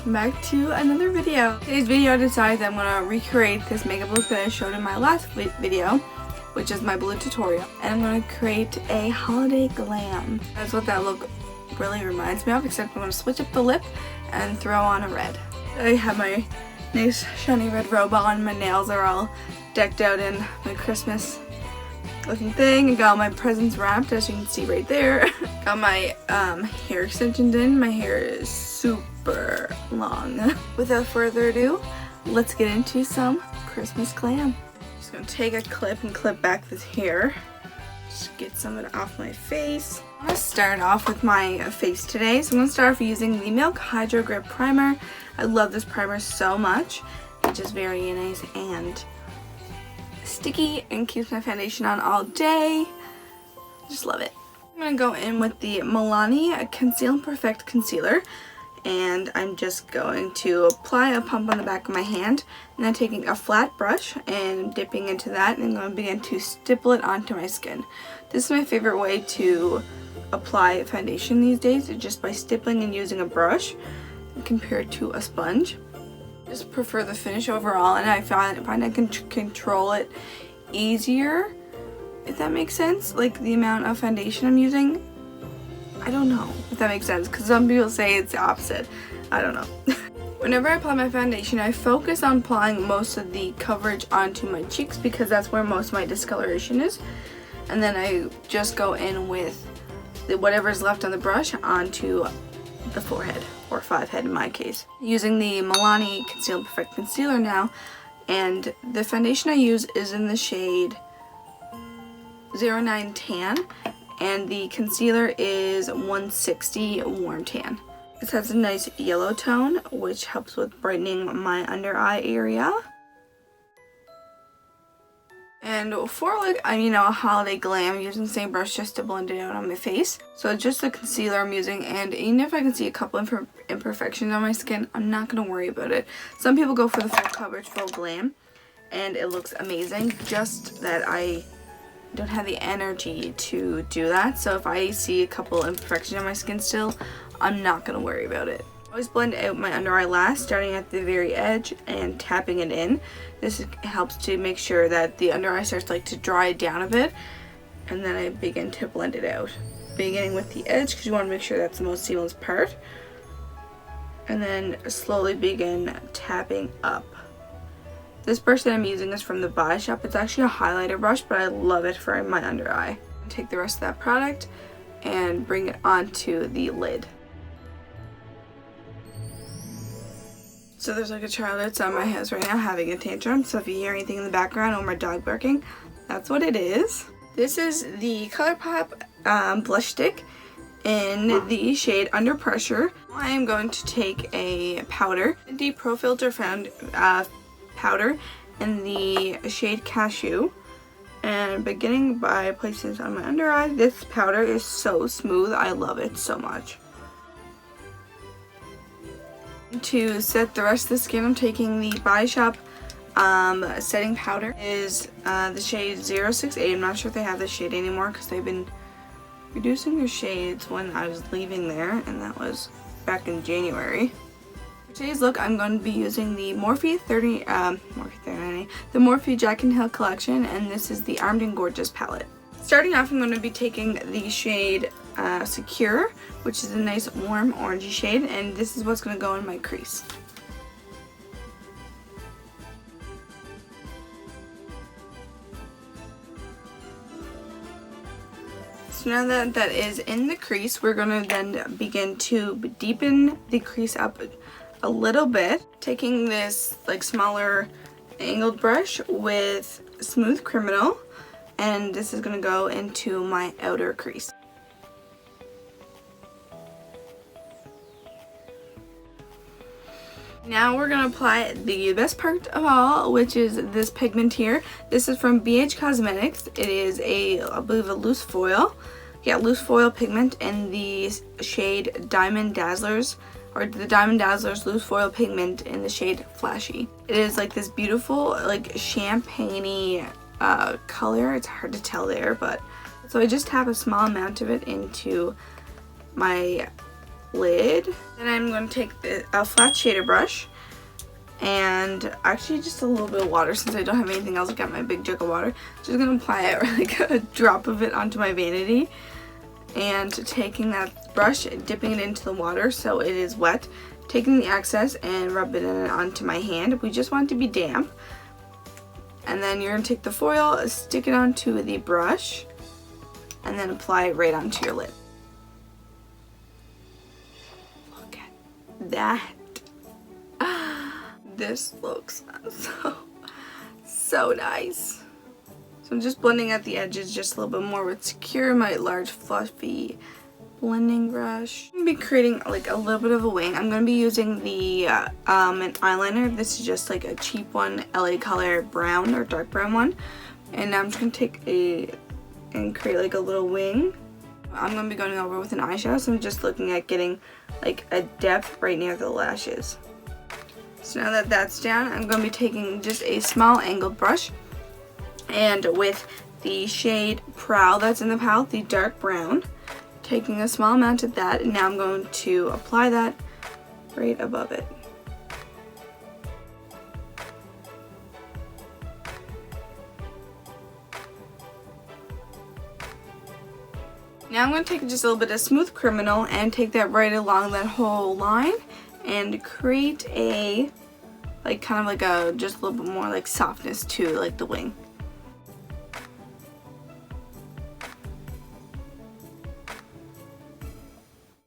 welcome back to another video. Today's video I decided that I'm going to recreate this makeup look that I showed in my last video, which is my blue tutorial. And I'm going to create a holiday glam. That's what that look really reminds me of, except I'm going to switch up the lip and throw on a red. I have my nice shiny red robe on, my nails are all decked out in my Christmas looking thing. I got all my presents wrapped, as you can see right there. Got my hair extensions in. My hair is super long. Without further ado, let's get into some Christmas glam. Just gonna take a clip and clip back this hair. Just get some of it off my face. I'm gonna start off with my face today. So I'm gonna start off using the Milk Hydrogrip primer. I love this primer so much. It's just very nice and sticky and keeps my foundation on all day. Just love it. I'm going to go in with the Milani Conceal and Perfect Concealer, and I'm just going to apply a pump on the back of my hand, and then taking a flat brush and dipping into that, and I'm going to begin to stipple it onto my skin. This is my favorite way to apply foundation these days, just by stippling and using a brush compared to a sponge. Just prefer the finish overall, and I find I can control it easier, if that makes sense. Like the amount of foundation I'm using, I don't know if that makes sense, because some people say it's the opposite. I don't know. Whenever I apply my foundation, I focus on applying most of the coverage onto my cheeks because that's where most of my discoloration is, and then I just go in with whatever's left on the brush onto the forehead, or 5 head in my case. Using the Milani Conceal and Perfect Concealer now, and the foundation I use is in the shade 09 Tan, and the concealer is 160 Warm Tan. This has a nice yellow tone, which helps with brightening my under eye area. And for like, a holiday glam, I'm using the same brush just to blend it out on my face. So just the concealer I'm using, and even if I can see a couple imperfections on my skin, I'm not going to worry about it. Some people go for the full coverage, full glam, and it looks amazing. Just that I don't have the energy to do that. So if I see a couple imperfections on my skin still, I'm not going to worry about it. I always blend out my under eye last, starting at the very edge and tapping it in. This helps to make sure that the under eye starts to dry down a bit, and then I begin to blend it out. Beginning with the edge, because you want to make sure that's the most seamless part, and then slowly begin tapping up. This brush that I'm using is from the Body Shop. It's actually a highlighter brush, but I love it for my under eye. Take the rest of that product and bring it onto the lid. So there's like a child outside my house right now having a tantrum, so if you hear anything in the background or my dog barking, that's what it is. This is the Colourpop blush stick in the shade Under Pressure. I am going to take a powder, the Pro Filter powder in the shade Cashew, and beginning by placing this on my under eye. This powder is so smooth, I love it so much. To set the rest of the skin, I'm taking the Body Shop setting powder. Is the shade 068. I'm not sure if they have this shade anymore because they've been reducing their shades when I was leaving there, and that was back in January. For today's look, I'm going to be using the Morphe the Morphe Jack and Hill collection, and this is the Armed and Gorgeous palette. Starting off, I'm going to be taking the shade Secure, which is a nice warm orangey shade, and this is what's going to go in my crease. So now that that is in the crease, we're going to then begin to deepen the crease up a little bit, taking this smaller angled brush with Smooth Criminal, and this is going to go into my outer crease. Now we're going to apply the best part of all, which is this pigment here. This is from BH Cosmetics. It is I believe a loose foil. Yeah, loose foil pigment in the shade Diamond Dazzlers, or the Diamond Dazzlers loose foil pigment in the shade Flashy. It is like this beautiful champagne-y color. It's hard to tell there, but so I just tap a small amount of it into my lid. Then I'm going to take a flat shader brush and actually just a little bit of water since I don't have anything else. I got my big jug of water. Just going to apply it, like a drop of it onto my vanity. And taking that brush, dipping it into the water so it is wet, taking the excess and rubbing it onto my hand. We just want it to be damp. And then you're going to take the foil, stick it onto the brush, and then apply it right onto your lid. Look at that. This looks so nice. So I'm just blending at the edges just a little bit more with Secure, my large fluffy blending brush. I'm going to be creating like a little bit of a wing. I'm going to be using the an eyeliner. This is just like a cheap one, LA Color brown or dark brown one. And now I'm just going to take and create like a little wing. I'm going to be going over with an eyeshadow, so I'm just looking at getting like a depth right near the lashes. So now that that's down, I'm going to be taking just a small angled brush, and with the shade Prowl that's in the palette, the dark brown, taking a small amount of that, and now I'm going to apply that right above it. Now I'm going to take just a little bit of Smooth Criminal and take that right along that whole line and create a like kind of like a just a little bit more like softness to like the wing.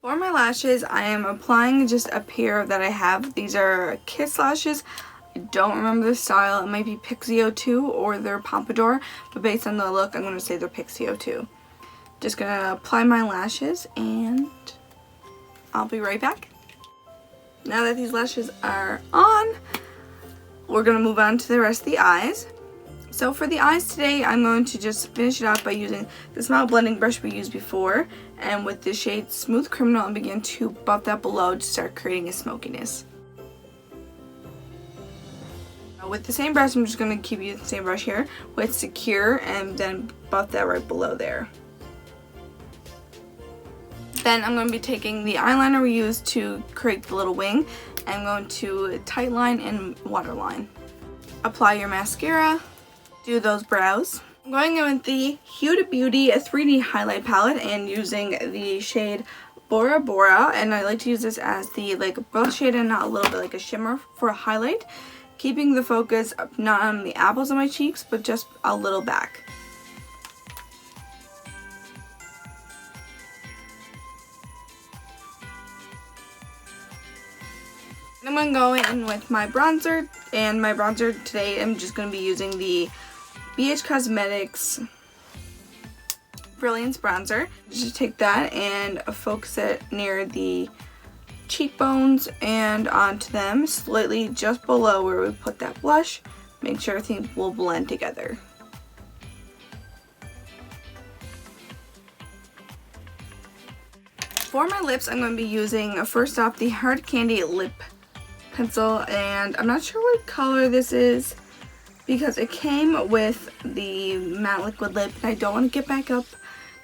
For my lashes, I am applying just a pair that I have. These are Kiss lashes. I don't remember the style. It might be Pixie 02 or they're Pompadour, but based on the look, I'm going to say they're Pixie 02. Just going to apply my lashes and I'll be right back. Now that these lashes are on, we're going to move on to the rest of the eyes. So for the eyes today, I'm going to just finish it off by using the small blending brush we used before, and with the shade Smooth Criminal, and begin to buff that below to start creating a smokiness. With the same brush, I'm just going to keep using the same brush here with Secure, and then buff that right below there. Then I'm going to be taking the eyeliner we used to create the little wing, and I'm going to tightline and waterline. Apply your mascara, do those brows. I'm going in with the Huda Beauty 3D highlight palette and using the shade Bora Bora, and I like to use this as the like brush shade and not a little bit like a shimmer for a highlight, keeping the focus not on the apples of my cheeks but just a little back. I'm going to go in with my bronzer, and my bronzer today I'm just going to be using the BH Cosmetics Brilliance bronzer. Just take that and focus it near the cheekbones and onto them, slightly just below where we put that blush. Make sure everything will blend together. For my lips, I'm going to be using, first off, the Hard Candy Lip Pencil, and I'm not sure what color this is because it came with the matte liquid lip, and I don't want to get back up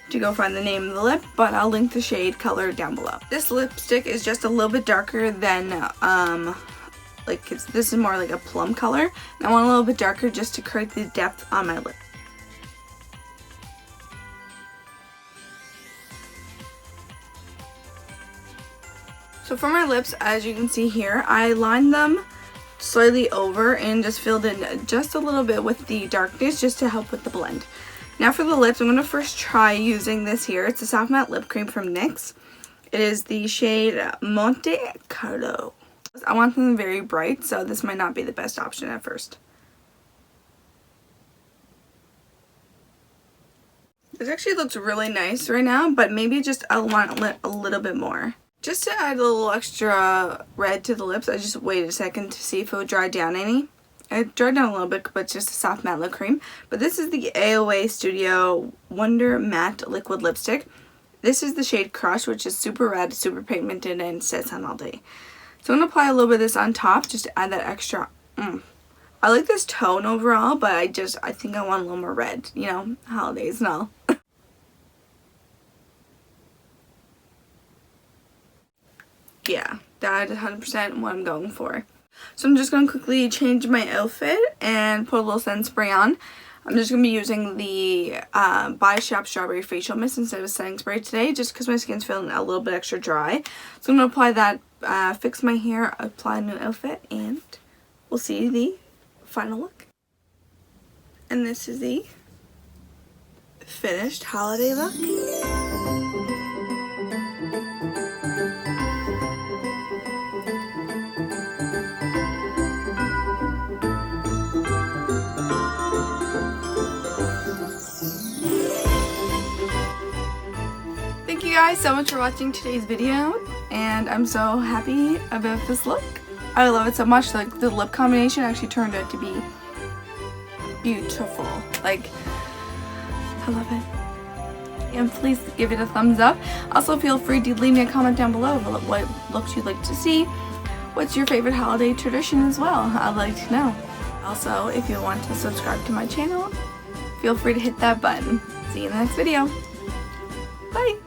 to go find the name of the lip, but I'll link the shade color down below. This lipstick is just a little bit darker than, this is more like a plum color, and I want a little bit darker just to create the depth on my lip. So for my lips, as you can see here, I lined them slightly over and just filled in just a little bit with the darkness just to help with the blend. Now for the lips, I'm going to first try using this here. It's a soft matte lip cream from NYX. It is the shade Monte Carlo. I want them very bright, so this might not be the best option at first. This actually looks really nice right now, but maybe just I want a little bit more. Just to add a little extra red to the lips, I just waited a second to see if it would dry down any. It dried down a little bit, but it's just a soft matte lip cream. But this is the AOA Studio Wonder Matte Liquid Lipstick. This is the shade Crush, which is super red, super pigmented, and sits on all day. So I'm going to apply a little bit of this on top just to add that extra. I like this tone overall, but I think I want a little more red, you know, holidays and all. yeah, that is 100% what I'm going for. So I'm just going to quickly change my outfit and put a little setting spray on. I'm just going to be using the By Shop Strawberry Facial Mist instead of setting spray today, just because my skin's feeling a little bit extra dry. So I'm going to apply that, fix my hair, apply a new outfit, and we'll see the final look. And this is the finished holiday look. Thank you guys so much for watching today's video, and I'm so happy about this look. I love it so much. Like, the lip combination actually turned out to be beautiful. Like, I love it. And please give it a thumbs up. Also, feel free to leave me a comment down below of what looks you'd like to see. What's your favorite holiday tradition as well? I'd like to know. Also, if you want to subscribe to my channel, feel free to hit that button. See you in the next video. Bye!